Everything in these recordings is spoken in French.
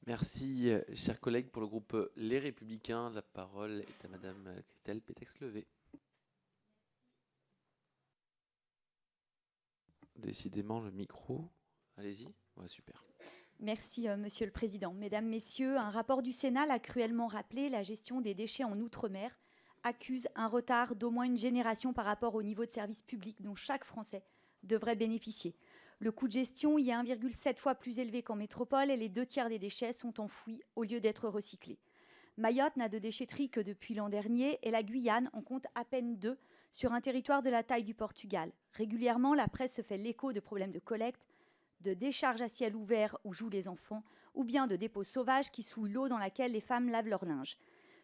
Merci, chers collègues. Pour le groupe Les Républicains, la parole est à Madame Christelle Pétex-Levé. Décidément, le micro. Allez-y. Ouais, super. Merci, Monsieur le Président. Mesdames, Messieurs, un rapport du Sénat l'a cruellement rappelé, la gestion des déchets en Outre-mer accuse un retard d'au moins une génération par rapport au niveau de service public dont chaque Français devrait bénéficier. Le coût de gestion y est 1,7 fois plus élevé qu'en métropole et les 2/3 des déchets sont enfouis au lieu d'être recyclés. Mayotte n'a de déchetterie que depuis l'an dernier et la Guyane en compte à peine 2 sur un territoire de la taille du Portugal. Régulièrement, la presse se fait l'écho de problèmes de collecte, de décharges à ciel ouvert où jouent les enfants, ou bien de dépôts sauvages qui souillent l'eau dans laquelle les femmes lavent leur linge.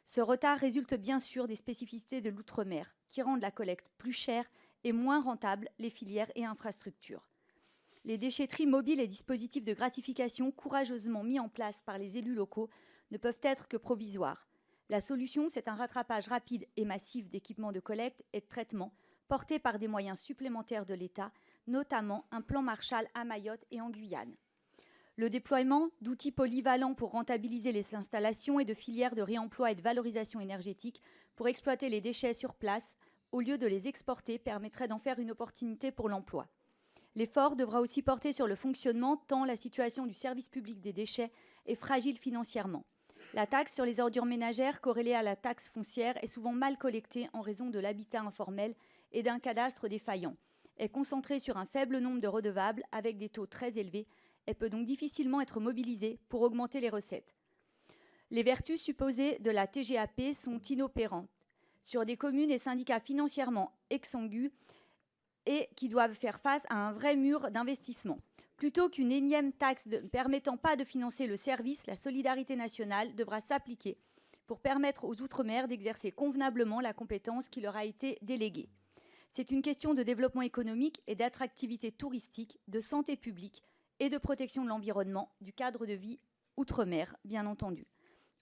Ce retard résulte bien sûr des spécificités de l'outre-mer, qui rendent la collecte plus chère et moins rentable les filières et infrastructures. Les déchetteries mobiles et dispositifs de gratification courageusement mis en place par les élus locaux ne peuvent être que provisoires. La solution, c'est un rattrapage rapide et massif d'équipements de collecte et de traitement portés par des moyens supplémentaires de l'État, notamment un plan Marshall à Mayotte et en Guyane. Le déploiement d'outils polyvalents pour rentabiliser les installations et de filières de réemploi et de valorisation énergétique pour exploiter les déchets sur place au lieu de les exporter permettrait d'en faire une opportunité pour l'emploi. L'effort devra aussi porter sur le fonctionnement tant la situation du service public des déchets est fragile financièrement. La taxe sur les ordures ménagères corrélée à la taxe foncière est souvent mal collectée en raison de l'habitat informel et d'un cadastre défaillant. Est concentrée sur un faible nombre de redevables avec des taux très élevés et peut donc difficilement être mobilisée pour augmenter les recettes. Les vertus supposées de la TGAP sont inopérantes sur des communes et syndicats financièrement exsangues et qui doivent faire face à un vrai mur d'investissement. Plutôt qu'une énième taxe ne permettant pas de financer le service, la solidarité nationale devra s'appliquer pour permettre aux Outre-mer d'exercer convenablement la compétence qui leur a été déléguée. C'est une question de développement économique et d'attractivité touristique, de santé publique et de protection de l'environnement, du cadre de vie Outre-mer, bien entendu.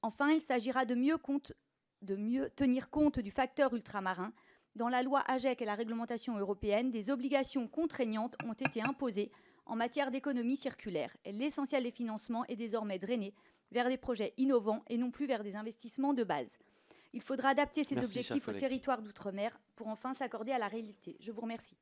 Enfin, il s'agira de mieux tenir compte du facteur ultramarin. Dans la loi AGEC et la réglementation européenne, des obligations contraignantes ont été imposées en matière d'économie circulaire. Et l'essentiel des financements est désormais drainé vers des projets innovants et non plus vers des investissements de base. Il faudra adapter ces objectifs aux territoires d'outre-mer pour enfin s'accorder à la réalité. Je vous remercie.